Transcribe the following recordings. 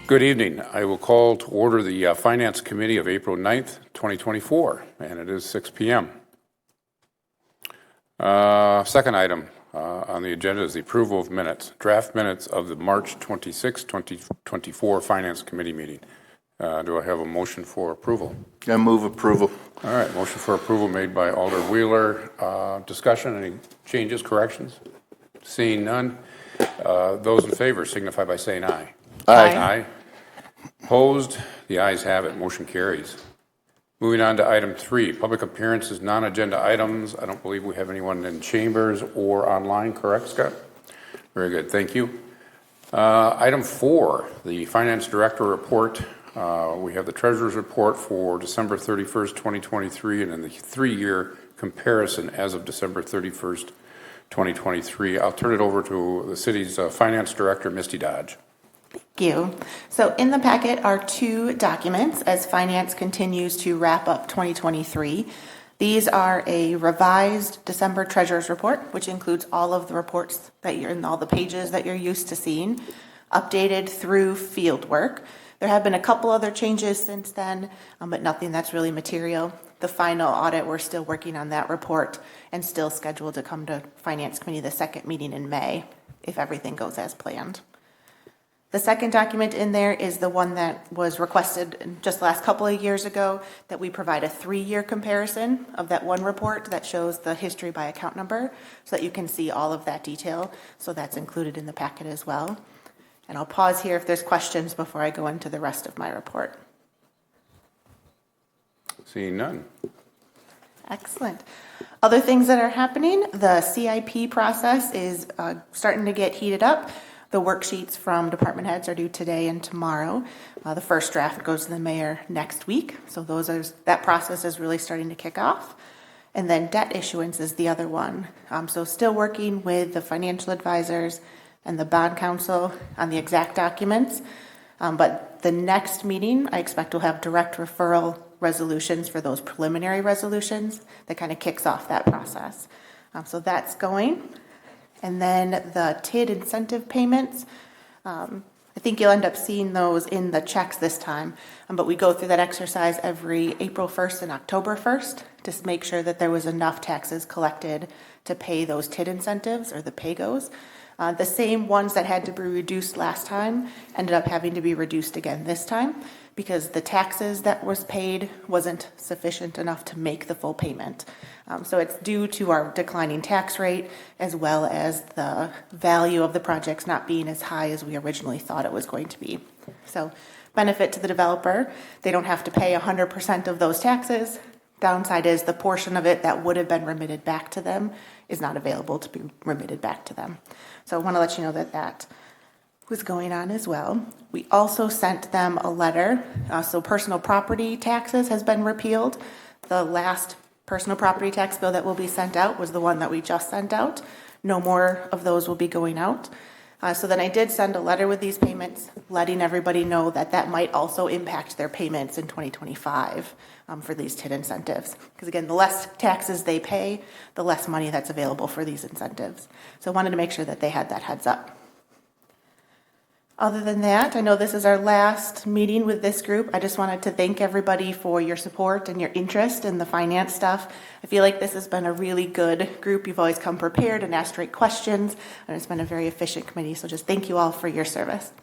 Good evening. I will call to order the Finance Committee of April 9th, 2024, and it is 6 p.m. Second item on the agenda is the approval of minutes, draft minutes of the March 26, 2024 Finance Committee meeting. Do I have a motion for approval? I move approval. All right, motion for approval made by Alder Wheeler. Discussion, any changes, corrections? Seeing none. Those in favor signify by saying aye. Aye. Aye. Opposed? The ayes have it. Motion carries. Moving on to item 3, public appearances, non-agenda items. I don't believe we have anyone in chambers or online, correct, Scott? Very good. Thank you. Item 4, the Finance Director report. We have the Treasurer's report for December 31st, 2023, and then the 3-year comparison as of December 31st, 2023. I'll turn it over to the city's Finance Director, Misty Dodge. Thank you. So in the packet are 2 documents as Finance continues to wrap up 2023. These are a revised December Treasurer's report, which includes all of the reports that you're in, all the pages that you're used to seeing, updated through field work. There have been a couple other changes since then, but nothing that's really material. The final audit, we're still working on that report and still scheduled to come to Finance Committee the second meeting in May if everything goes as planned. The second document in there is the one that was requested just the last couple of years ago, that we provide a 3-year comparison of that one report that shows the history by account number so that you can see all of that detail. So that's included in the packet as well. And I'll pause here if there's questions before I go into the rest of my report. Seeing none. Excellent. Other things that are happening, the CIP process is starting to get heated up. The worksheets from department heads are due today and tomorrow. The first draft goes to the mayor next week. So that process is really starting to kick off. And then debt issuance is the other one. So still working with the financial advisors and the bond counsel on the exact documents. But the next meeting, I expect will have direct referral resolutions for those preliminary resolutions that kind of kicks off that process. So that's going. And then the TID incentive payments, I think you'll end up seeing those in the checks this time. But we go through that exercise every April 1st and October 1st to make sure that there was enough taxes collected to pay those TID incentives or the PAYGOs. The same ones that had to be reduced last time ended up having to be reduced again this time because the taxes that was paid wasn't sufficient enough to make the full payment. So it's due to our declining tax rate as well as the value of the projects not being as high as we originally thought it was going to be. So benefit to the developer, they don't have to pay 100% of those taxes. Downside is the portion of it that would have been remitted back to them is not available to be remitted back to them. So I want to let you know that that was going on as well. We also sent them a letter. So personal property taxes has been repealed. The last personal property tax bill that will be sent out was the one that we just sent out. No more of those will be going out. So then I did send a letter with these payments, letting everybody know that that might also impact their payments in 2025 for these TID incentives. Because again, the less taxes they pay, the less money that's available for these incentives. So I wanted to make sure that they had that heads up. Other than that, I know this is our last meeting with this group. I just wanted to thank everybody for your support and your interest in the finance stuff. I feel like this has been a really good group. You've always come prepared and asked great questions, and it's been a very efficient committee. So just thank you all for your service.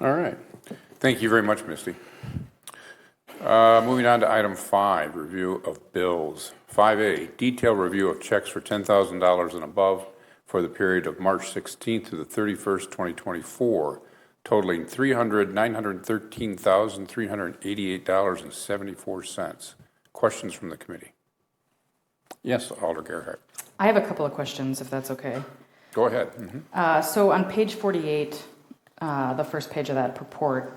All right. Thank you very much, Misty. Moving on to item 5, review of bills. 5A, detailed review of checks for $10,000 and above for the period of March 16th to the 31st, 2024, totaling $309,388.74. Questions from the committee? Yes, Alder Gerhardt. I have a couple of questions, if that's okay. Go ahead. Mm-hmm. So on page 48, the first page of that report,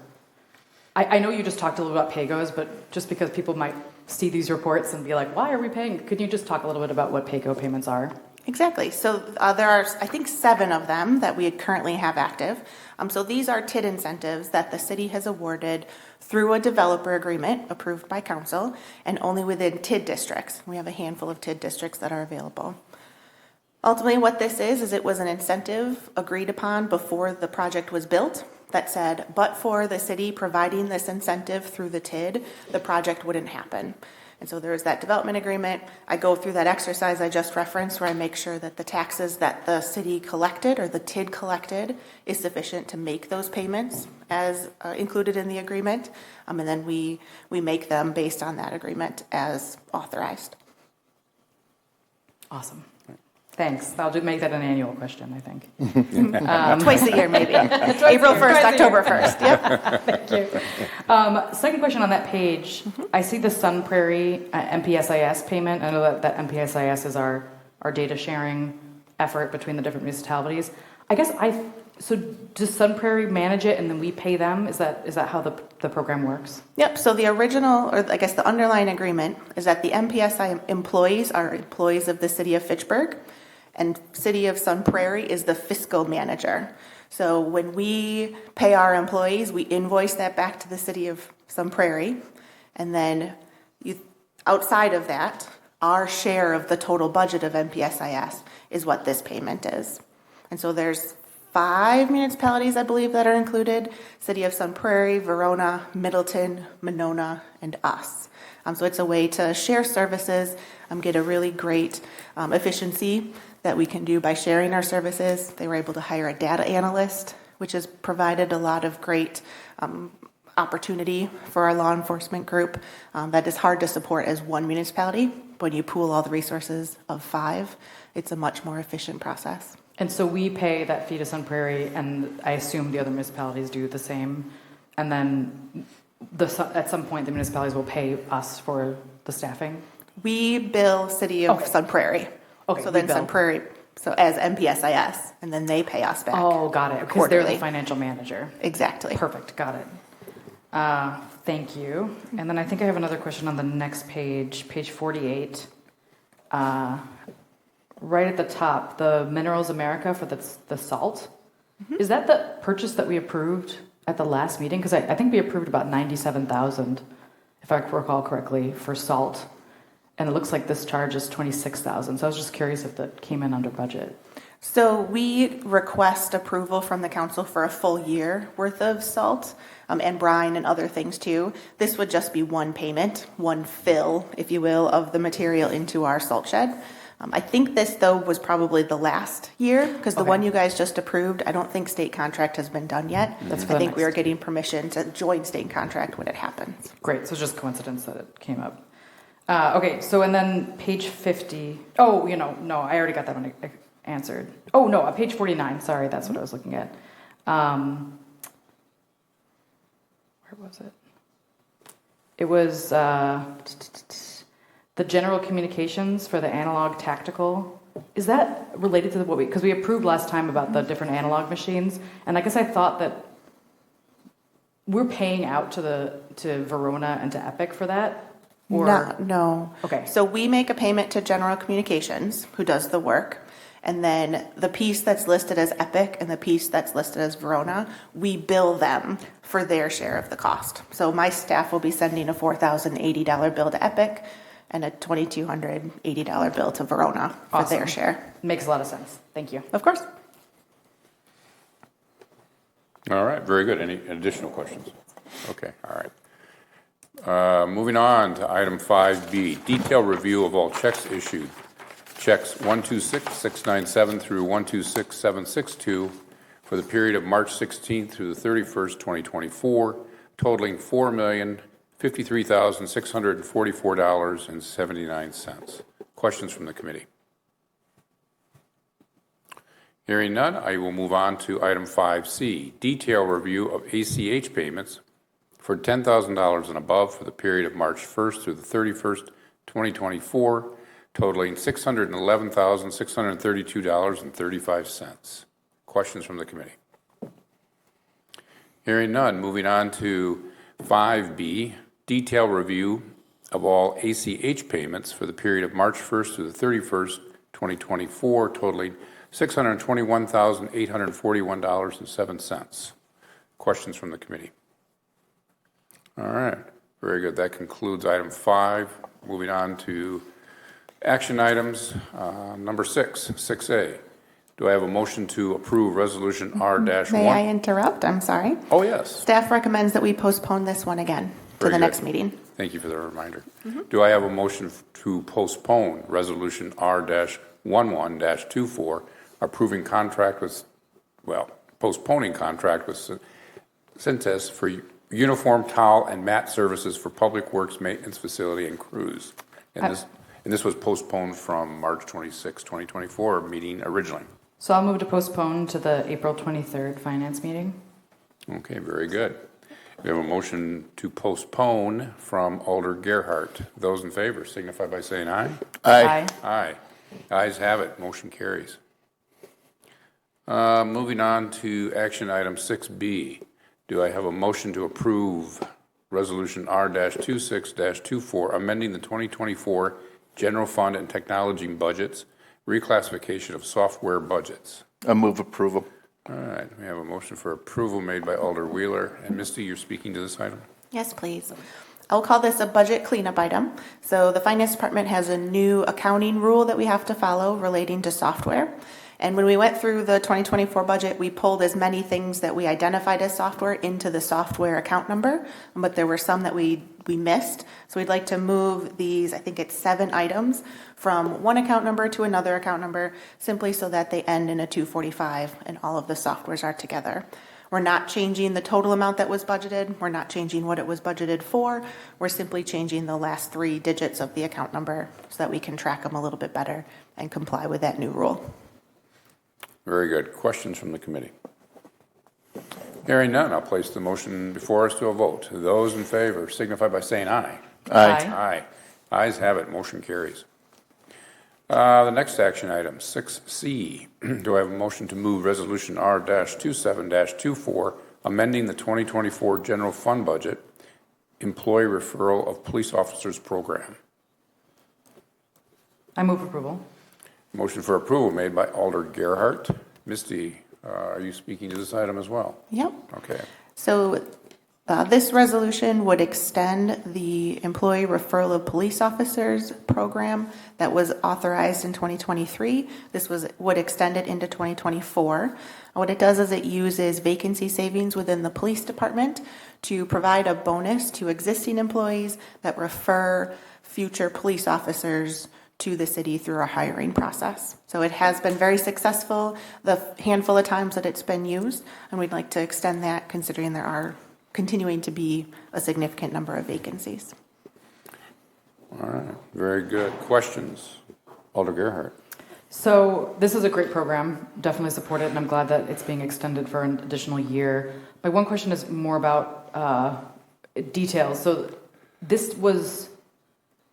I know you just talked a little about PAYGOs, but just because people might see these reports and be like, why are we paying? Could you just talk a little bit about what PAYGO payments are? Exactly. So there are, I think, 7 of them that we currently have active. So these are TID incentives that the city has awarded through a developer agreement approved by council and only within TID districts. We have a handful of TID districts that are available. Ultimately, what this is it was an incentive agreed upon before the project was built that said, but for the city providing this incentive through the TID, the project wouldn't happen. And so there is that development agreement. I go through that exercise I just referenced where I make sure that the taxes that the city collected or the TID collected is sufficient to make those payments as included in the agreement. And then we make them based on that agreement as authorized. Awesome. Thanks. I'll make that an annual question, I think. Twice a year, maybe. April 1st, October 1st. Yep. Thank you. Second question on that page. I see the Sun Prairie MPSIS payment. I know that MPSIS is our data sharing effort between the different municipalities. I guess so does Sun Prairie manage it and then we pay them? Is that how the program works? Yep. So the original, or I guess the underlying agreement, is that the MPSI employees are employees of the city of Fitchburg, and City of Sun Prairie is the fiscal manager. So when we pay our employees, we invoice that back to the City of Sun Prairie, and then outside of that, our share of the total budget of MPSIS is what this payment is. And so there's 5 municipalities, I believe, that are included: City of Sun Prairie, Verona, Middleton, Monona, and us. So it's a way to share services, get a really great efficiency that we can do by sharing our services. They were able to hire a data analyst, which has provided a lot of great opportunity for our law enforcement group. That is hard to support as one municipality. When you pool all the resources of 5, it's a much more efficient process. And so we pay that fee to Sun Prairie, and I assume the other municipalities do the same. And then at some point, the municipalities will pay us for the staffing? We bill City of Sun Prairie. Okay, so then Sun Prairie, so as MPSIS, and then they pay us back. Oh, got it. Because they're the financial manager. Exactly. Perfect. Got it. Thank you. And then I think I have another question on the next page, page 48. Right at the top, the Minerals America for the salt. Mm-hmm. Is that the purchase that we approved at the last meeting? Because I think we approved about $97,000, if I recall correctly, for salt. And it looks like this charge is $26,000. So I was just curious if that came in under budget. So we request approval from the council for a full year worth of salt and brine and other things too. This would just be one payment, one fill, if you will, of the material into our salt shed. I think this, though, was probably the last year because the one you guys just approved, I don't think state contract has been done yet. I think we are getting permission to join state contract when it happens. Great. So it's just coincidence that it came up. Okay. So and then page 50. Oh, no, I already got that one answered. Oh, no, page 49. Sorry, that's what I was looking at. Where was it? It was the general communications for the analog tactical. Is that related to because we approved last time about the different analog machines, and I guess I thought that we're paying out to Verona and to Epic for that? Or? No. Okay. So we make a payment to General Communications, who does the work. And then the piece that's listed as Epic and the piece that's listed as Verona, we bill them for their share of the cost. So my staff will be sending a $4,080 bill to Epic and a $2,280 bill to Verona for their share. Makes a lot of sense. Thank you. Of course. All right, very good. Any additional questions? Okay, all right. Moving on to item 5B, detailed review of all checks issued. Checks 126697 through 126762 for the period of March 16th through the 31st, 2024, totaling $4,053,644.79. Questions from the committee? Hearing none, I will move on to item 5C, detailed review of ACH payments for $10,000 and above for the period of March 1st through the 31st, 2024, totaling $611,632.35. Questions from the committee? Hearing none, moving on to 5B, detailed review of all ACH payments for the period of March 1st through the 31st, 2024, totaling $621,841.07. Questions from the committee? All right, very good. That concludes item 5. Moving on to action items, number 6, 6A. Do I have a motion to approve Resolution R-1? May I interrupt? I'm sorry. Oh, yes. Staff recommends that we postpone this one again to Very the good. next meeting. Thank you for the reminder. Do I have a motion to postpone Resolution R-11-24, approving contract with, postponing contract with Cintas for uniform towel and mat services for Public Works Maintenance Facility and Crews? And this was postponed from March 26, 2024 meeting originally. So I'll move to postpone to the April 23rd finance meeting. Okay, very good. We have a motion to postpone from Alder Gerhart. Those in favor signify by saying aye. Aye. Aye. Ayes have it. Motion carries. Moving on to action item 6B. Do I have a motion to approve Resolution R-26-24, amending the 2024 General Fund and Technology budgets, reclassification of software budgets? I move approval. All right, we have a motion for approval made by Alder Wheeler. And Misty, you're speaking to this item? Yes, please. I'll call this a budget cleanup item. So the Finance Department has a new accounting rule that we have to follow relating to software. And when we went through the 2024 budget, we pulled as many things that we identified as software into the software account number, but there were some that we missed. So we'd like to move these, I think it's 7 items, from one account number to another account number, simply so that they end in a 245 and all of the softwares are together. We're not changing the total amount that was budgeted. We're not changing what it was budgeted for. We're simply changing the last 3 digits of the account number so that we can track them a little bit better and comply with that new rule. Very good. Questions from the committee? Hearing none, I'll place the motion before us to a vote. Those in favor signify by saying aye. Aye. Aye. Ayes have it. Motion carries. The next action item, 6C. Do I have a motion to move Resolution R-27-24, amending the 2024 General Fund budget, employee referral of police officers program? I move approval. Motion for approval made by Alder Gerhart. Misty, are you speaking to this item as well? Yep. Okay. So this resolution would extend the employee referral of police officers program that was authorized in 2023. This would extend it into 2024. What it does is it uses vacancy savings within the police department to provide a bonus to existing employees that refer future police officers to the city through a hiring process. So it has been very successful the handful of times that it's been used, and we'd like to extend that considering there are continuing to be a significant number of vacancies. All right. Very good. Questions? Alder Gerhart. So this is a great program, definitely support it, and I'm glad that it's being extended for an additional year. My one question is more about details. So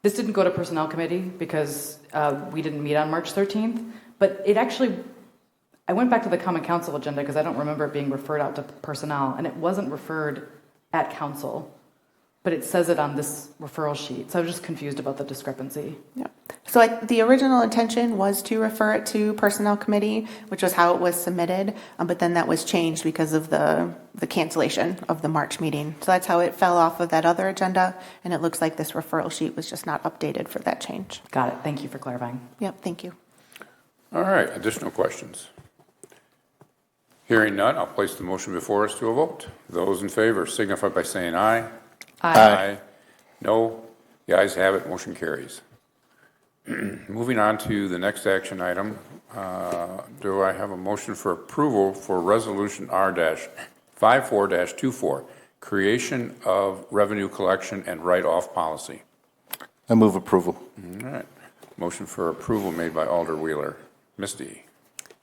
this didn't go to Personnel Committee because we didn't meet on March 13th, but I went back to the Common Council agenda because I don't remember it being referred out to Personnel, and it wasn't referred at Council, but it says it on this referral sheet. So I was just confused about the discrepancy. Yeah. So the original intention was to refer it to Personnel Committee, which was how it was submitted, but then that was changed because of the cancellation of the March meeting. So that's how it fell off of that other agenda, and it looks like this referral sheet was just not updated for that change. Got it. Thank you for clarifying. Yep, thank you. All right. Additional questions? Hearing none, I'll place the motion before us to a vote. Those in favor signify by saying aye. Aye. No. The ayes have it. Motion carries. Moving on to the next action item, do I have a motion for approval for Resolution R-54-24, creation of revenue collection and write-off policy? I move approval. All right. Motion for approval made by Alder Wheeler. Misty.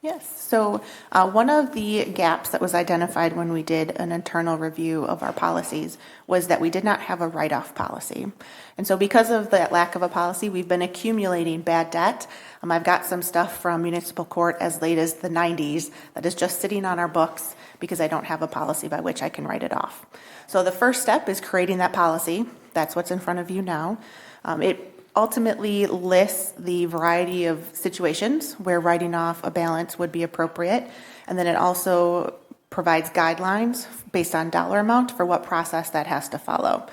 Yes, so one of the gaps that was identified when we did an internal review of our policies was that we did not have a write-off policy. And so because of that lack of a policy, we've been accumulating bad debt. I've got some stuff from municipal court as late as the 90s that is just sitting on our books because I don't have a policy by which I can write it off. So the first step is creating that policy. That's what's in front of you now. It ultimately lists the variety of situations where writing off a balance would be appropriate. And then it also provides guidelines based on dollar amount for what process that has to follow.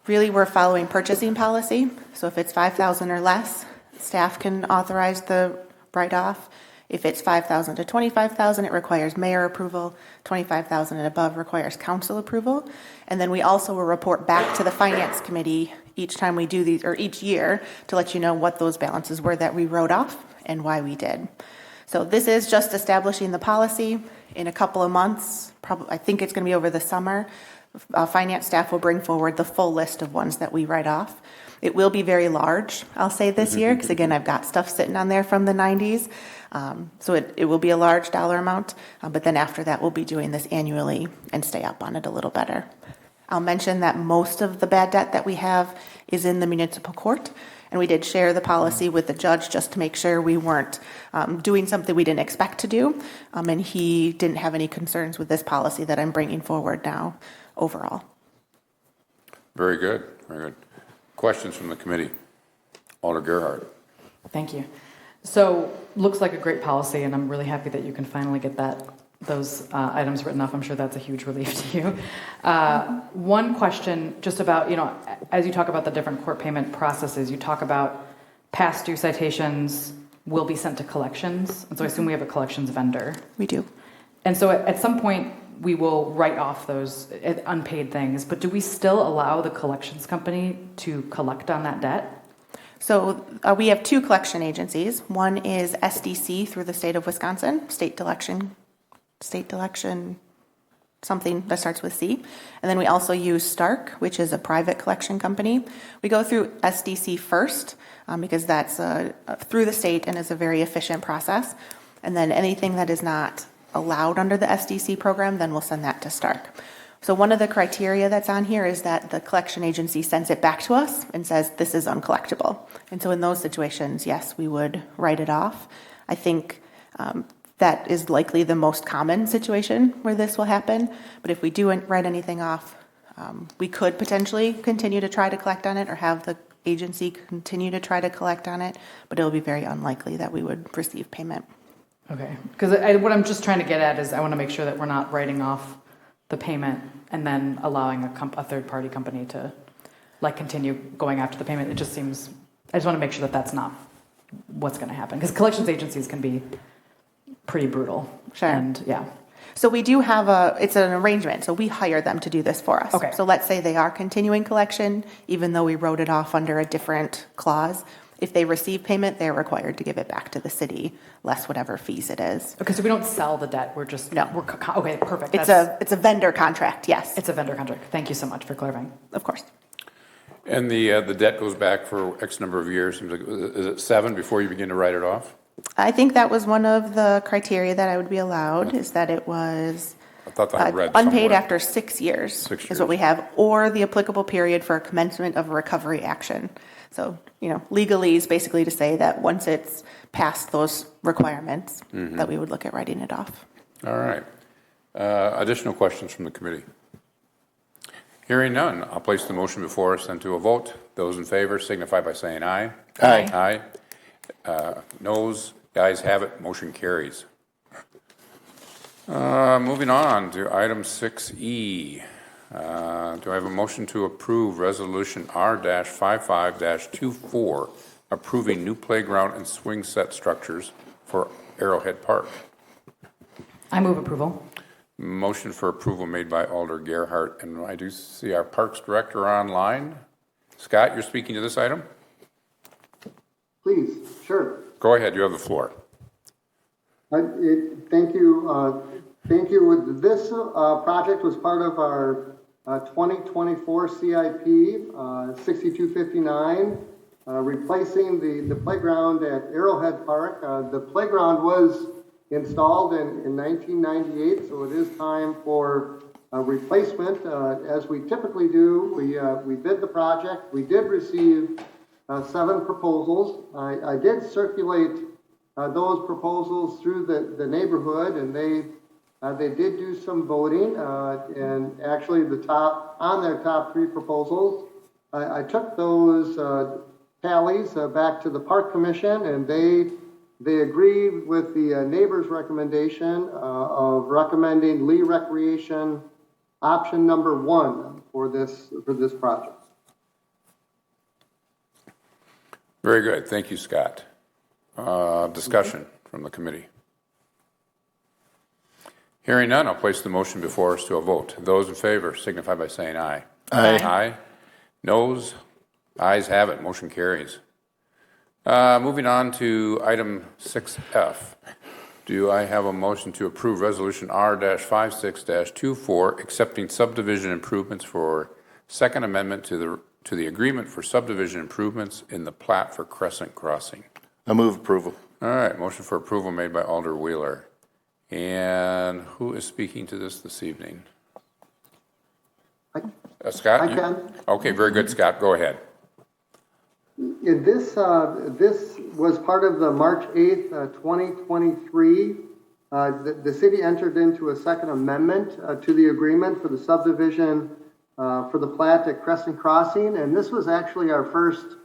Really, we're following purchasing policy. So if it's $5,000 or less, staff can authorize the write-off. If it's 5,000 to 25,000, it requires mayor approval. 25,000 and above requires council approval. And then we also will report back to the finance committee each time we do these, or each year, to let you know what those balances were that we wrote off and why we did. So this is just establishing the policy. In a couple of months, probably, I think it's going to be over the summer, finance staff will bring forward the full list of ones that we write off. It will be very large, I'll say, this year, because again, I've got stuff sitting on there from the 90s. So it will be a large dollar amount, but then after that, we'll be doing this annually and stay up on it a little better. I'll mention that most of the bad debt that we have is in the municipal court, and we did share the policy with the judge just to make sure we weren't doing something we didn't expect to do, and he didn't have any concerns with this policy that I'm bringing forward now overall. Very good, very good. Questions from the committee? Alder Gerhart. Thank you. So, looks like a great policy, and I'm really happy that you can finally get those items written off. I'm sure that's a huge relief to you. One question just about, as you talk about the different court payment processes, you talk about past due citations will be sent to collections. And so I assume we have a collections vendor. We do. And so at some point, we will write off those unpaid things. But do we still allow the collections company to collect on that debt? So we have two collection agencies. One is SDC through the state of Wisconsin, state election, something that starts with C. And then we also use Stark, which is a private collection company. We go through SDC first because that's through the state and is a very efficient process. And then anything that is not allowed under the SDC program, then we'll send that to Stark. So one of the criteria that's on here is that the collection agency sends it back to us and says this is uncollectible. And so in those situations, yes, we would write it off. I think that is likely the most common situation where this will happen. But if we do write anything off, we could potentially continue to try to collect on it or have the agency continue to try to collect on it, but it'll be very unlikely that we would receive payment. Okay, because what I'm just trying to get at is I want to make sure that we're not writing off the payment and then allowing a third-party company to continue going after the payment. It just seems, I just want to make sure that that's not what's going to happen, because collections agencies can be pretty brutal. Sure. And yeah. So we do have it's an arrangement, so we hire them to do this for us. Okay. So let's say they are continuing collection, even though we wrote it off under a different clause. If they receive payment, they're required to give it back to the city, less whatever fees it is. Okay, so we don't sell the debt. We're just okay, perfect. It's a vendor contract. Yes, it's a vendor contract. Thank you so much for clarifying. Of course. And the debt goes back for X number of years. Is it 7 before you begin to write it off? I think that was one of the criteria that I would be allowed, is that it was I thought that I read unpaid somewhere. after 6 years. 6 years. Is what we have, or the applicable period for commencement of a recovery action. So, legalese basically to say that once it's past those requirements, that we would look at writing it off. All right. Additional questions from the committee? Hearing none, I'll place the motion before us and to a vote. Those in favor signify by saying aye. Aye. Aye. Noes, the ayes have it, motion carries. Moving on to item 6E. Do I have a motion to approve Resolution R-55-24, approving new playground and swing set structures for Arrowhead Park? I move approval. Motion for approval made by Alder Gerhart, and I do see our Parks Director online. Scott, you're speaking to this item? Please, sure. Go ahead, you have the floor. Thank you. Thank you. This project was part of our 2024 CIP 6259, replacing the playground at Arrowhead Park. The playground was installed in 1998, so it is time for a replacement. As we typically do, we bid the project. We did receive 7 proposals. I did circulate those proposals through the neighborhood, and they did do some voting, and actually on their top 3 proposals, I took those tallies back to the Park Commission, and they agreed with the neighbors' recommendation of recommending Lee Recreation option number 1 for this project. Very good, thank you, Scott. Discussion from the committee. Hearing none, I'll place the motion before us to a vote. Those in favor signify by saying aye. Aye. Aye. Noes? Ayes have it. Motion carries. Moving on to item 6F. Do I have a motion to approve Resolution R-56-24, accepting subdivision improvements for Second Amendment to the agreement for subdivision improvements in the plat for Crescent Crossing? I move approval. All right, motion for approval made by Alder Wheeler. And who is speaking to this evening? Scott? I can. Okay, very good, Scott. Go ahead. This was part of the March 8th, 2023. The city entered into a second amendment to the agreement for the subdivision for the plat at Crescent Crossing, and this was actually our first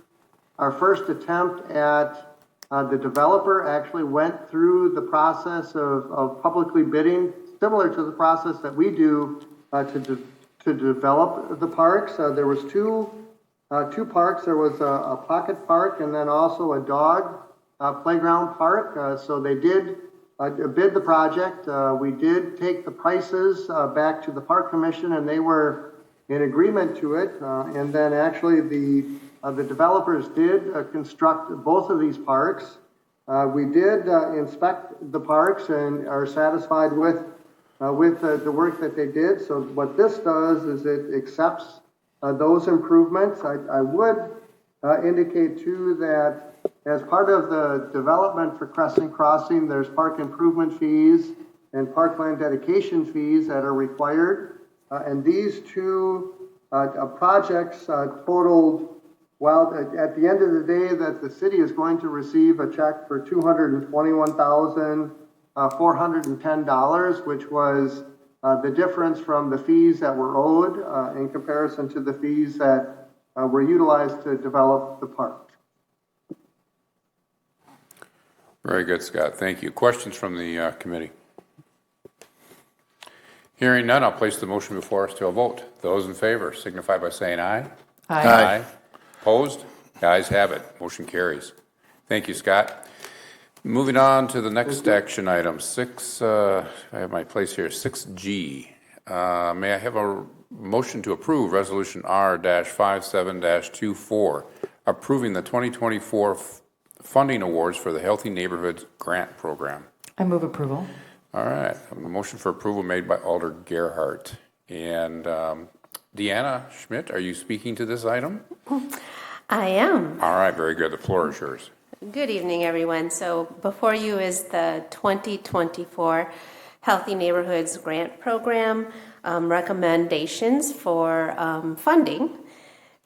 attempt at the developer actually went through the process of publicly bidding, similar to the process that we do to develop the parks. There was two parks. There was a pocket park and then also a dog playground park. So they did bid the project. We did take the prices back to the park commission, and they were in agreement to it. And then actually the developers did construct both of these parks. We did inspect the parks and are satisfied with the work that they did. So what this does is it accepts those improvements. I would indicate too that as part of the development for Crescent Crossing, there's park improvement fees and parkland dedication fees that are required. And these two projects totaled, well, at the end of the day, that the city is going to receive a check for $221,410, which was the difference from the fees that were owed in comparison to the fees that were utilized to develop the park. Very good, Scott. Thank you. Questions from the committee? Hearing none, I'll place the motion before us to a vote. Those in favor signify by saying aye. Aye. Opposed? The ayes have it. Motion carries. Thank you, Scott. Moving on to the next action item, I have my place here, 6G. May I have a motion to approve Resolution R-57-24, approving the 2024 funding awards for the Healthy Neighborhoods Grant Program? I move approval. All right, a motion for approval made by Alder Gerhardt. And Deanna Schmidt, are you speaking to this item? I am. All right, very good. The floor is yours. Good evening, everyone. So before you is the 2024 Healthy Neighborhoods Grant Program recommendations for funding.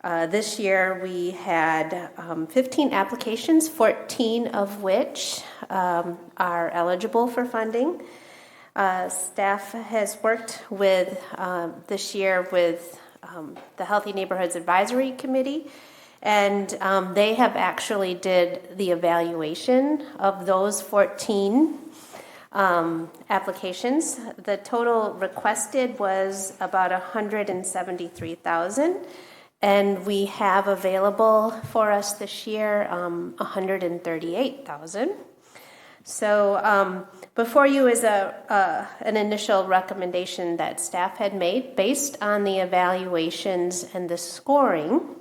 This year we had 15 applications, 14 of which are eligible for funding. Staff has worked with this year with the Healthy Neighborhoods Advisory Committee, and they have actually did the evaluation of those 14 applications. The total requested was about $173,000, and we have available for us this year $138,000. So before you is an initial recommendation that staff had made based on the evaluations and the scoring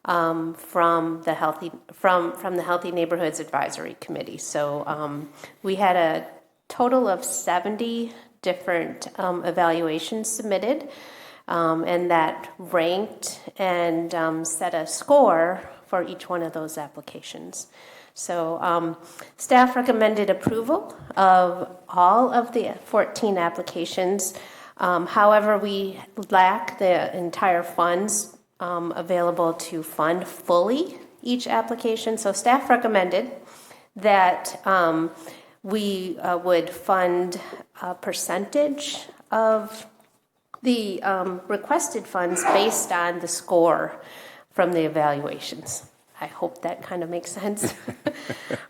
from the Healthy Neighborhoods Advisory Committee. So we had a total of 70 different evaluations submitted, and that ranked and set a score for each one of those applications. So staff recommended approval of all of the 14 applications. However, we lack the entire funds available to fund fully each application. So staff recommended that we would fund a percentage of the requested funds based on the score from the evaluations. I hope that kind of makes sense.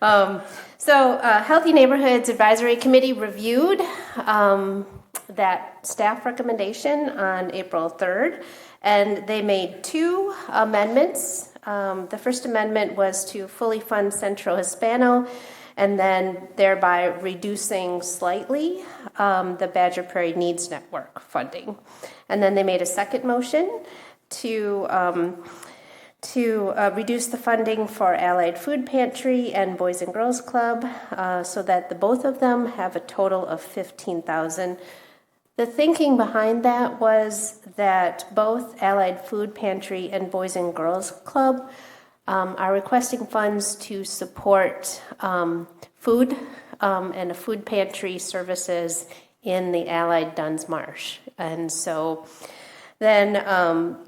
So Healthy Neighborhoods Advisory Committee reviewed that staff recommendation on April 3rd, and they made two amendments. The first amendment was to fully fund Centro Hispano and then thereby reducing slightly the Badger Prairie Needs Network funding. And then they made a second motion to reduce the funding for Allied Food Pantry and Boys and Girls Club, so that the both of them have a total of $15,000. The thinking behind that was that both Allied Food Pantry and Boys and Girls Club are requesting funds to support food and food pantry services in the Allied Duns Marsh. And so then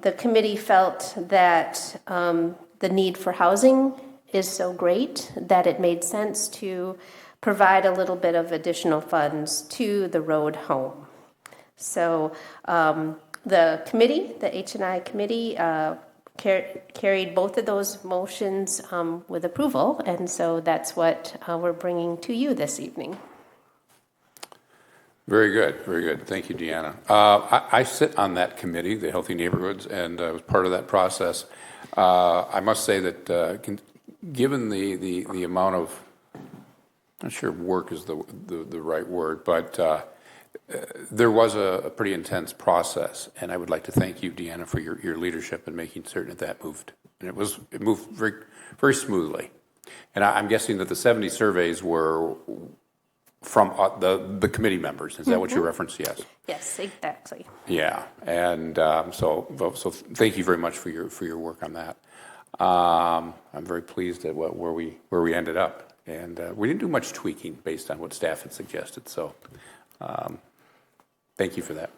the committee felt that the need for housing is so great that it made sense to provide a little bit of additional funds to the road home. So the committee, the H&I committee, carried both of those motions with approval, and so that's what we're bringing to you this evening. Very good, very good. Thank you, Deanna. I sit on that committee, the Healthy Neighborhoods, and I was part of that process. I must say that given the amount of, I'm not sure work is the right word, but there was a pretty intense process, and I would like to thank you, Deanna, for your leadership in making certain that moved. And it moved very, very smoothly. And I'm guessing that the 70 surveys were from the committee members. Is that what you referenced? Yes. Yes, exactly. Yeah, and so thank you very much for your work on that. I'm very pleased at where we ended up, and we didn't do much tweaking based on what staff had suggested. So. Thank you for that.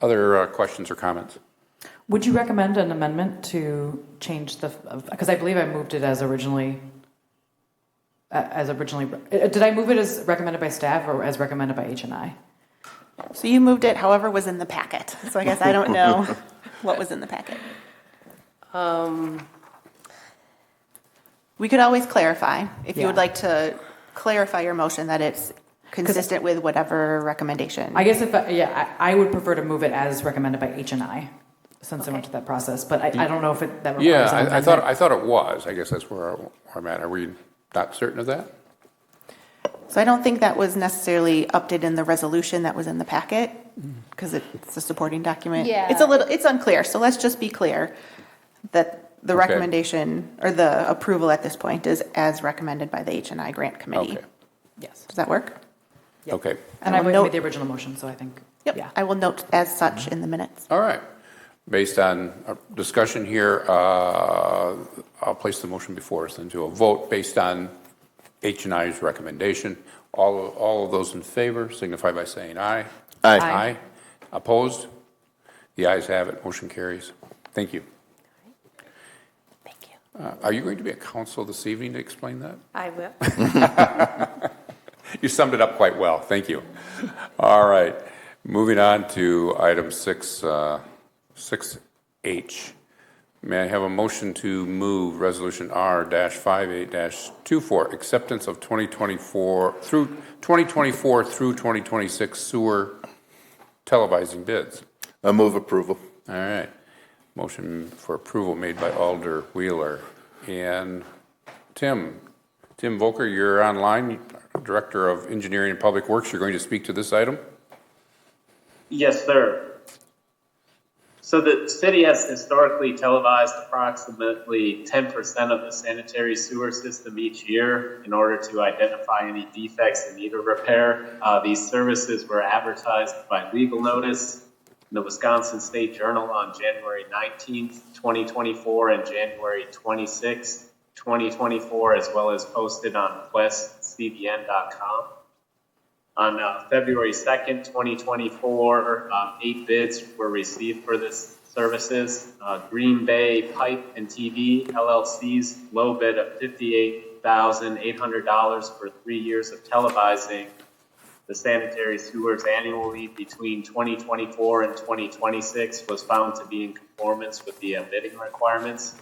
Other questions or comments? Would you recommend an amendment to change because I believe I moved it as originally, did I move it as recommended by staff or as recommended by H&I? So you moved it however was in the packet. So I guess I don't know what was in the packet. We could always clarify if you would like to clarify your motion that it's consistent with whatever recommendation. I guess I would prefer to move it as recommended by H&I since I went through that process, but I don't know if that requires an amendment. I thought it was. I guess that's where I'm at. Are we not certain of that? So I don't think that was necessarily updated in the resolution that was in the packet because it's a supporting document. Yeah. It's unclear. So let's just be clear that the recommendation or the approval at this point is as recommended by the H&I grant committee. Okay. Yes. Does that work? Yep. Okay. And I made the original motion, so I think. Yep. Yeah. I will note as such in the minutes. All right. Based on our discussion here, I'll place the motion before us into a vote based on H&I's recommendation. All of those in favor signify by saying aye. Aye. Aye. Opposed? The ayes have it. Motion carries. Thank you. Thank you. Are you going to be at council this evening to explain that? I will. You summed it up quite well. Thank you. All right. Moving on to item 6H. May I have a motion to move resolution R-58-24, acceptance of 2024 through 2026 sewer televising bids? I move approval. All right. Motion for approval made by Alder Wheeler. And Tim Volker, you're online, Director of Engineering and Public Works. You're going to speak to this item? Yes, sir. So the city has historically televised approximately 10% of the sanitary sewer system each year in order to identify any defects in need of repair. These services were advertised by legal notice in the Wisconsin State Journal on January 19th, 2024 and January 26th, 2024, as well as posted on questcbn.com. On February 2nd, 2024, 8 bids were received for this services. Green Bay Pipe and TV LLC's low bid of $58,800 for 3 years of televising the sanitary sewers annually between 2024 and 2026 was found to be in conformance with the bidding requirements.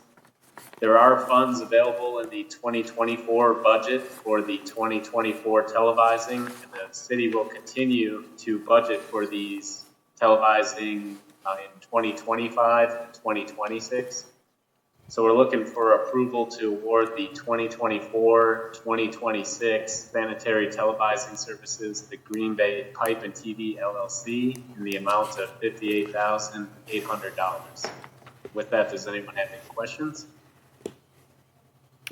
There are funds available in the 2024 budget for the 2024 televising, and the city will continue to budget for these televising in 2025 and 2026. So we're looking for approval to award the 2024-2026 sanitary televising services to Green Bay Pipe and TV LLC in the amount of $58,800. With that, does anyone have any questions?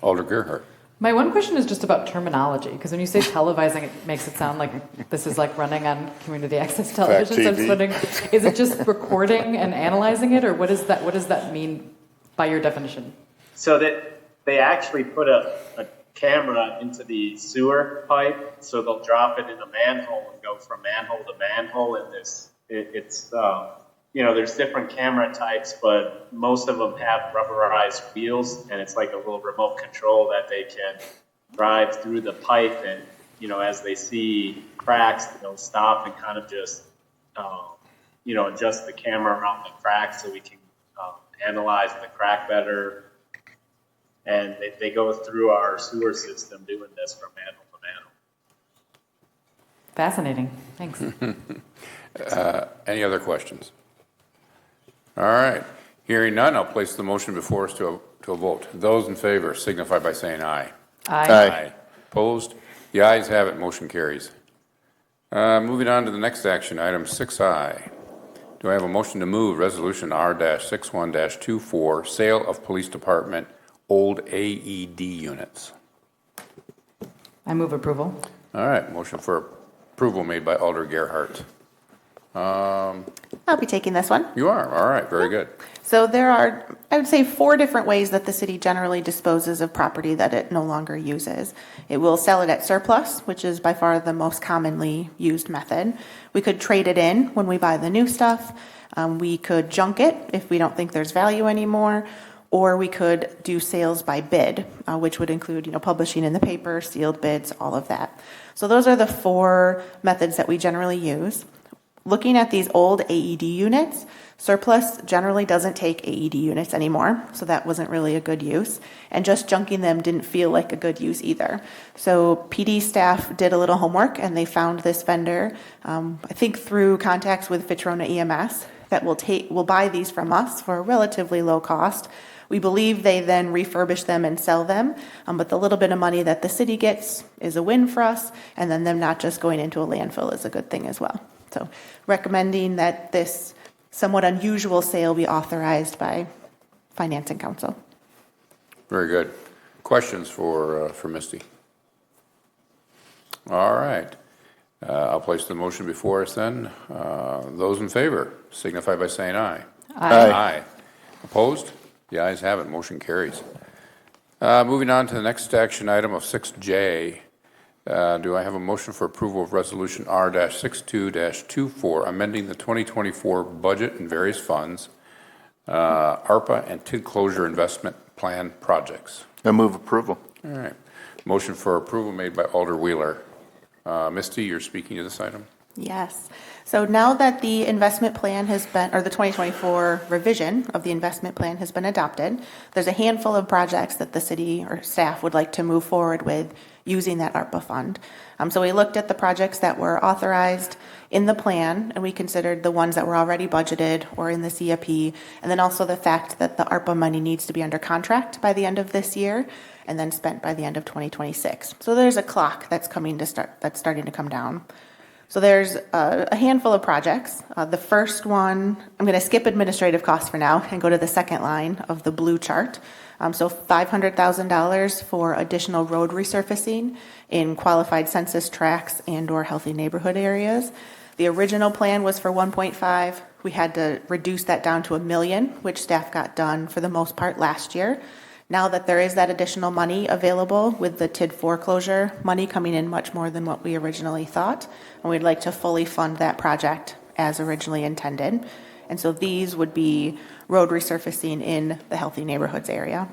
Alder Gerhart. My one question is just about terminology, because when you say televising, it makes it sound like this is like running on community access television. So I'm just wondering, is it just recording and analyzing it, or what does that mean by your definition? So that they actually put a camera into the sewer pipe, so they'll drop it in a manhole and go from manhole to manhole. And there's different camera types, but most of them have rubberized wheels, and it's like a little remote control that they can drive through the pipe. And as they see cracks, they'll stop and kind of just adjust the camera around the cracks so we can analyze the crack better. And they go through our sewer system doing this from manhole to manhole. Fascinating. Thanks. Any other questions? All right. Hearing none, I'll place the motion before us to a vote. Those in favor signify by saying aye. Aye. Opposed? The ayes have it. Motion carries. Moving on to the next action item, 6I. Do I have a motion to move Resolution R-61-24, sale of police department old AED units? I move approval. All right. Motion for approval made by Alder Gerhart. I'll be taking this one. You are? All right. Very good. So there are, I would say, 4 different ways that the city generally disposes of property that it no longer uses. It will sell it at surplus, which is by far the most commonly used method. We could trade it in when we buy the new stuff. We could junk it if we don't think there's value anymore. Or we could do sales by bid, which would include, publishing in the paper, sealed bids, all of that. So those are the 4 methods that we generally use. Looking at these old AED units, surplus generally doesn't take AED units anymore, so that wasn't really a good use. And just junking them didn't feel like a good use either. So PD staff did a little homework, and they found this vendor, I think through contacts with Fitchburg EMS, that will buy these from us for a relatively low cost. We believe they then refurbish them and sell them, but the little bit of money that the city gets is a win for us, and then them not just going into a landfill is a good thing as well. So recommending that this somewhat unusual sale be authorized by Finance and Council. Very good. Questions for Misty? All right. I'll place the motion before us then. Those in favor signify by saying aye. Aye. Opposed? The ayes have it. Motion carries. Moving on to the next action item of 6J. Do I have a motion for approval of Resolution R-62-24, amending the 2024 budget and various funds, ARPA and TID closure investment plan projects? I move approval. All right. Motion for approval made by Alder Wheeler. Misty, you're speaking to this item? Yes. So now that the investment plan has been, or the 2024 revision of the investment plan has been adopted, there's a handful of projects that the city or staff would like to move forward with using that ARPA fund. So we looked at the projects that were authorized in the plan, and we considered the ones that were already budgeted or in the CIP, and then also the fact that the ARPA money needs to be under contract by the end of this year and then spent by the end of 2026. So there's a clock that's starting to come down. So there's a handful of projects. The first one, I'm going to skip administrative costs for now and go to the second line of the blue chart. So $500,000 for additional road resurfacing in qualified census tracts and or healthy neighborhood areas. The original plan was for 1.5. We had to reduce that down to $1 million, which staff got done for the most part last year. Now that there is that additional money available with the TID foreclosure money coming in much more than what we originally thought, and we'd like to fully fund that project as originally intended. And so these would be road resurfacing in the healthy neighborhoods area.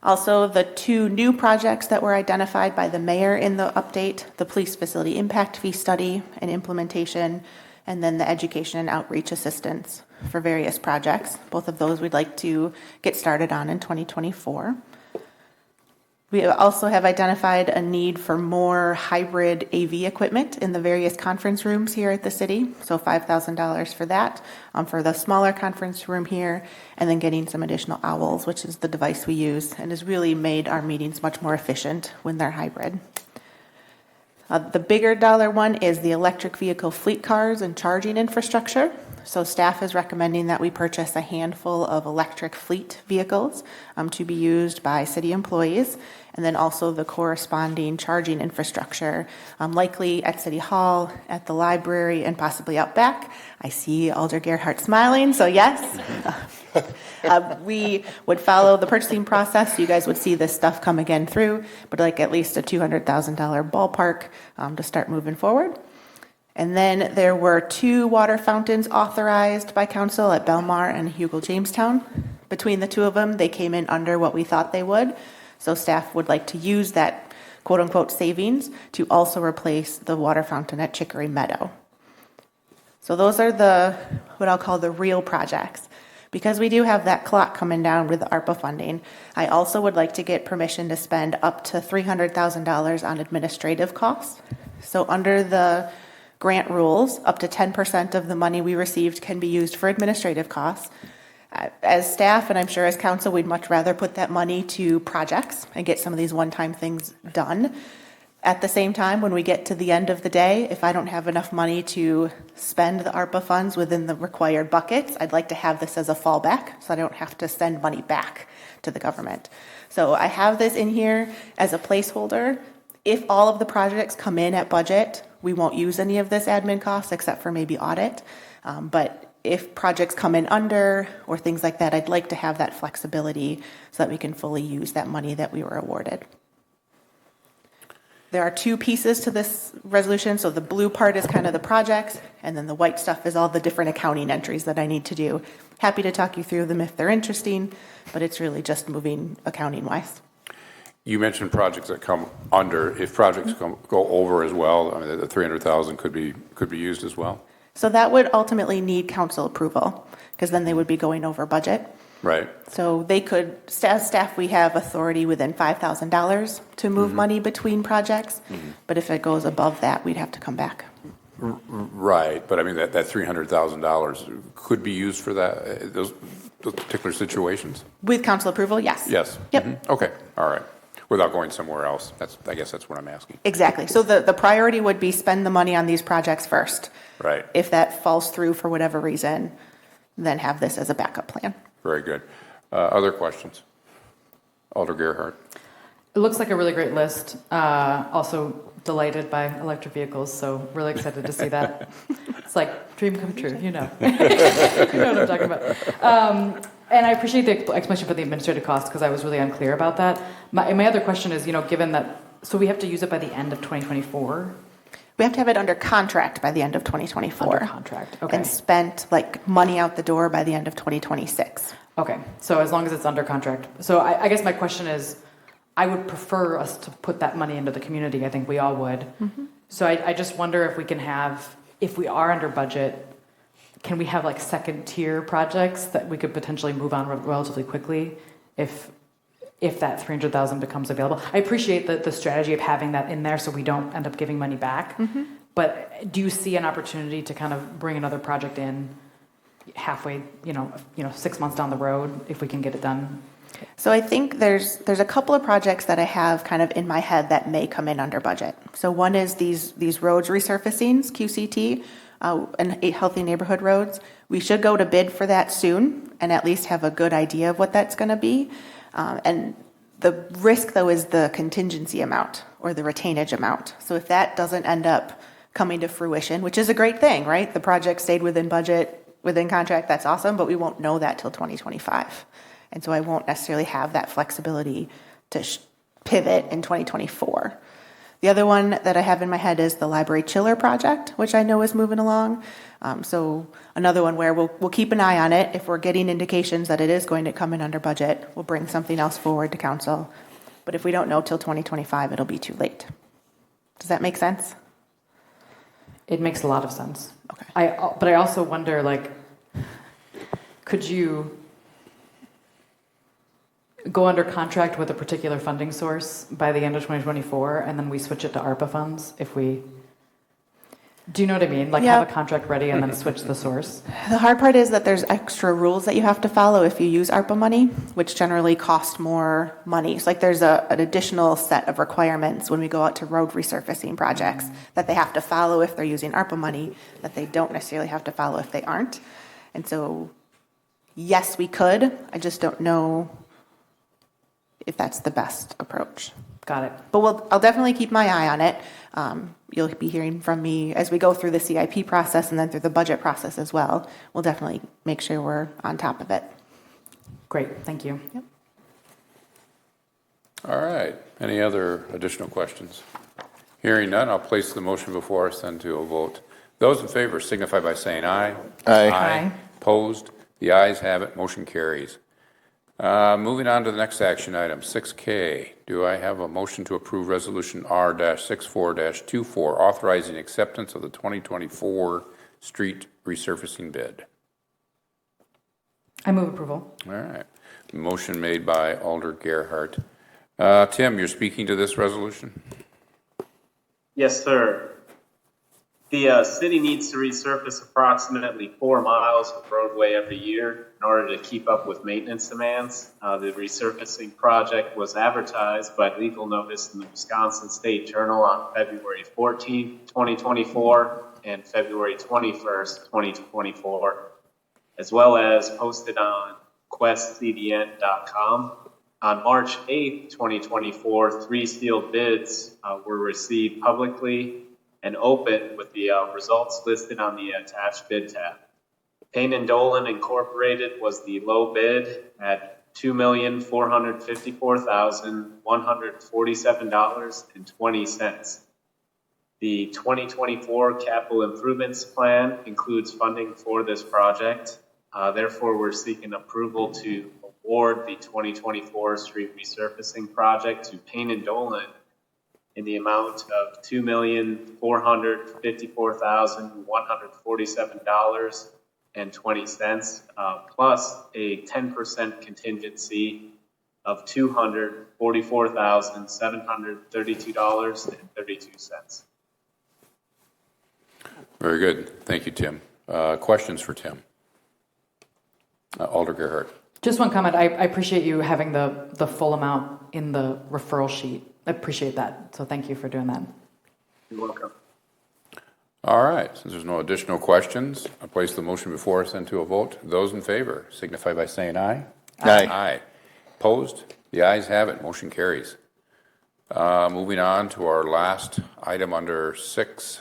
Also, the 2 new projects that were identified by the mayor in the update, the police facility impact fee study and implementation, and then the education and outreach assistance for various projects. Both of those we'd like to get started on in 2024. We also have identified a need for more hybrid AV equipment in the various conference rooms here at the city. So $5,000 for that, for the smaller conference room here, and then getting some additional owls, which is the device we use and has really made our meetings much more efficient when they're hybrid. The bigger dollar one is the electric vehicle fleet cars and charging infrastructure. So staff is recommending that we purchase a handful of electric fleet vehicles to be used by city employees, and then also the corresponding charging infrastructure, likely at City Hall, at the library, and possibly out back. I see Alder Gerhardt smiling, so yes. We would follow the purchasing process. You guys would see this stuff come again through, but like at least a $200,000 ballpark to start moving forward. And then there were 2 water fountains authorized by council at Belmar and Hugo Jamestown. Between the 2 of them, they came in under what we thought they would. So staff would like to use that quote unquote savings to also replace the water fountain at Chicory Meadow. So those are what I'll call the real projects. Because we do have that clock coming down with the ARPA funding, I also would like to get permission to spend up to $300,000 on administrative costs. So under the grant rules, up to 10% of the money we received can be used for administrative costs. As staff, and I'm sure as council, we'd much rather put that money to projects and get some of these one-time things done. At the same time, when we get to the end of the day, if I don't have enough money to spend the ARPA funds within the required buckets, I'd like to have this as a fallback so I don't have to send money back to the government. So I have this in here as a placeholder. If all of the projects come in at budget, we won't use any of this admin cost except for maybe audit. But if projects come in under or things like that, I'd like to have that flexibility so that we can fully use that money that we were awarded. There are 2 pieces to this resolution. So the blue part is kind of the projects, and then the white stuff is all the different accounting entries that I need to do. Happy to talk you through them if they're interesting, but it's really just moving accounting-wise. You mentioned projects that come under. If projects go over as well, I mean, the $300,000 could be used as well. So that would ultimately need council approval, because then they would be going over budget. Right. So they could, as staff, we have authority within $5,000 to move money between projects. But if it goes above that, we'd have to come back. Right, but I mean, that $300,000 could be used for that, those particular situations? With council approval, yes. Yes. Yep. Okay, all right. Without going somewhere else. I guess that's what I'm asking. Exactly. So the priority would be spend the money on these projects first. Right. If that falls through for whatever reason, then have this as a backup plan. Very good. Other questions? Alder Gerhardt. It looks like a really great list. Also delighted by electric vehicles, so really excited to see that. It's like dream come true, you know. You know what I'm talking about. And I appreciate the explanation for the administrative costs because I was really unclear about that. My other question is, given that, so we have to use it by the end of 2024? We have to have it under contract by the end of 2024. Under contract, okay. And spent like money out the door by the end of 2026. Okay, so as long as it's under contract. So I guess my question is, I would prefer us to put that money into the community. I think we all would. Mm-hmm. So I just wonder if we can have, if we are under budget, can we have like second tier projects that we could potentially move on relatively quickly if that $300,000 becomes available? I appreciate the strategy of having that in there so we don't end up giving money back. Mm-hmm. But do you see an opportunity to kind of bring another project in halfway, 6 months down the road if we can get it done? So I think there's a couple of projects that I have kind of in my head that may come in under budget. So one is these roads resurfacings, QCT, and healthy neighborhood roads. We should go to bid for that soon and at least have a good idea of what that's going to be. And the risk, though, is the contingency amount or the retainage amount. So if that doesn't end up coming to fruition, which is a great thing, right? The project stayed within budget, within contract, that's awesome, but we won't know that till 2025. And so I won't necessarily have that flexibility to pivot in 2024. The other one that I have in my head is the library chiller project, which I know is moving along. So another one where we'll keep an eye on it. If we're getting indications that it is going to come in under budget, we'll bring something else forward to council. But if we don't know till 2025, it'll be too late. Does that make sense? It makes a lot of sense. Okay. But I also wonder, could you... go under contract with a particular funding source by the end of 2024, and then we switch it to ARPA funds if we... Do you know what I mean? Like, Yeah. have a contract ready and then switch the source? The hard part is that there's extra rules that you have to follow if you use ARPA money, which generally cost more money. So like there's an additional set of requirements when we go out to road resurfacing projects that they have to follow if they're using ARPA money that they don't necessarily have to follow if they aren't. And so, yes, we could. I just don't know if that's the best approach. Got it. But I'll definitely keep my eye on it. You'll be hearing from me as we go through the CIP process and then through the budget process as well. We'll definitely make sure we're on top of it. Great, thank you. Yep. All right. Any other additional questions? Hearing none, I'll place the motion before us then to a vote. Those in favor signify by saying aye. Aye. Aye. Opposed? The ayes have it. Motion carries. Moving on to the next action item, 6K. Do I have a motion to approve Resolution R-64-24, authorizing acceptance of the 2024 street resurfacing bid? I move approval. All right. Motion made by Alder Gerhart. Tim, you're speaking to this resolution? Yes, sir. The city needs to resurface approximately 4 miles of roadway every year in order to keep up with maintenance demands. The resurfacing project was advertised by legal notice in the Wisconsin State Journal on February 14, 2024 and February 21st, 2024, as well as posted on questcdn.com. On March 8, 2024, 3 sealed bids were received publicly and open with the results listed on the attached bid tab. Payne & Dolan Incorporated was the low bid at $2,454,147.20. The 2024 capital improvements plan includes funding for this project. Therefore, we're seeking approval to award the 2024 street resurfacing project to Payne & Dolan in the amount of $2,454,147.20, plus a 10% contingency of $244,732.32. Very good. Thank you, Tim. Questions for Tim? Alder Gerhart. Just one comment. I appreciate you having the full amount in the referral sheet. I appreciate that. So thank you for doing that. You're welcome. All right. Since there's no additional questions, I place the motion before us then to a vote. Those in favor signify by saying aye. Aye. Aye. Opposed? The ayes have it. Motion carries. Moving on to our last item under 6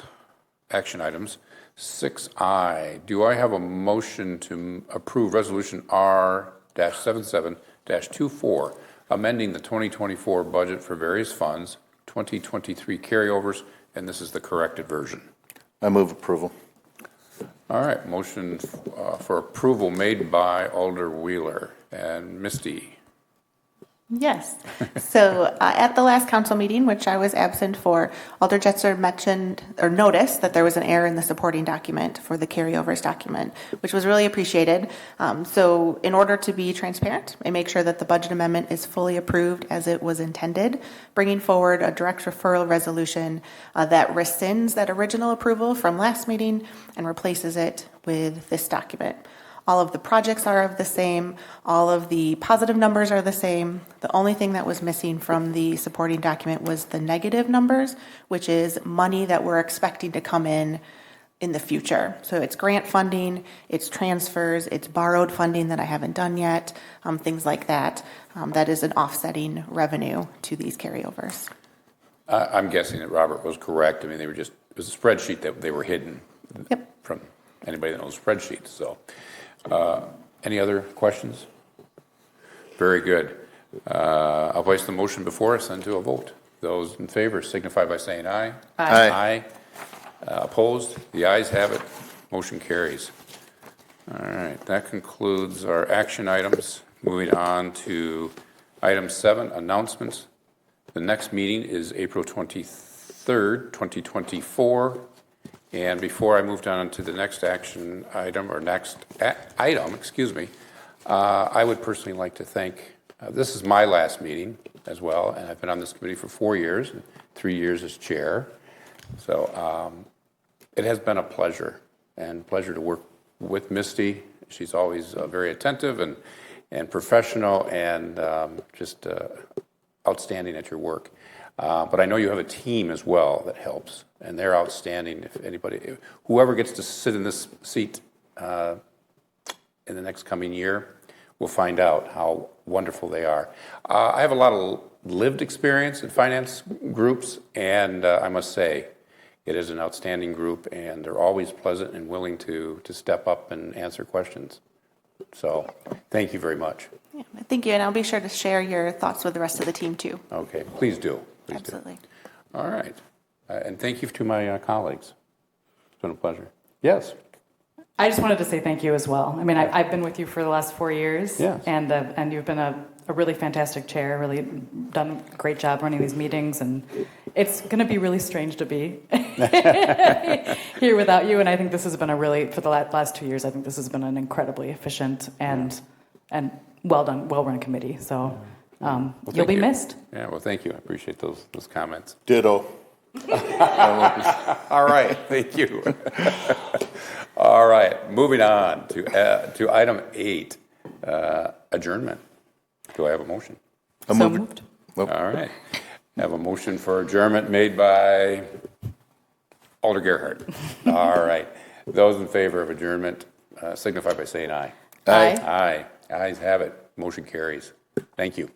action items. 6I. Do I have a motion to approve Resolution R-77-24, amending the 2024 budget for various funds, 2023 carryovers, and this is the corrected version? I move approval. All right, motion for approval made by Alder Wheeler and Misty. Yes. So at the last council meeting, which I was absent for, Alder Jetzer mentioned or noticed that there was an error in the supporting document for the carryovers document, which was really appreciated. So in order to be transparent and make sure that the budget amendment is fully approved as it was intended, bringing forward a direct referral resolution that rescinds that original approval from last meeting and replaces it with this document. All of the projects are of the same. All of the positive numbers are the same. The only thing that was missing from the supporting document was the negative numbers, which is money that we're expecting to come in the future. So it's grant funding, it's transfers, it's borrowed funding that I haven't done yet, things like that. That is an offsetting revenue to these carryovers. I'm guessing that Robert was correct. I mean, it was a spreadsheet that they were hidden from anybody that knows spreadsheets. So. Any other questions? Very good. I'll place the motion before us and to a vote. Those in favor signify by saying aye. Aye. Aye. Opposed? The ayes have it. Motion carries. All right. That concludes our action items. Moving on to item 7, announcements. The next meeting is April 23rd, 2024. And before I moved on to the next action item, or next item, I would personally like to thank This is my last meeting as well, and I've been on this committee for 4 years, 3 years as chair. So it has been a pleasure to work with Misty. She's always very attentive and professional and just outstanding at your work. But I know you have a team as well that helps, and they're outstanding. Whoever gets to sit in this seat in the next coming year, we'll find out how wonderful they are. I have a lot of lived experience in finance groups, and I must say, it is an outstanding group, and they're always pleasant and willing to step up and answer questions. So, thank you very much. Yeah, thank you, and I'll be sure to share your thoughts with the rest of the team too. Okay, please do. Please Absolutely. do. All right. And thank you to my colleagues. It's been a pleasure. Yes. I just wanted to say thank you as well. I mean, I've been with you for the last 4 years, Yes. and you've been a really fantastic chair, really done a great job running these meetings, and it's going to be really strange to be here without you, and I think this has been for the last 2 years, I think this has been an incredibly efficient and well-run committee, so you'll be missed. Yeah, well, thank you. I appreciate those comments. Ditto. All right, thank you. All right, moving on to item 8, adjournment. Do I have a motion? So moved. All right. I have a motion for adjournment made by Alder Gerhardt. All right. Those in favor of adjournment signify by saying aye. Aye. Aye. Ayes have it. Motion carries. Thank you.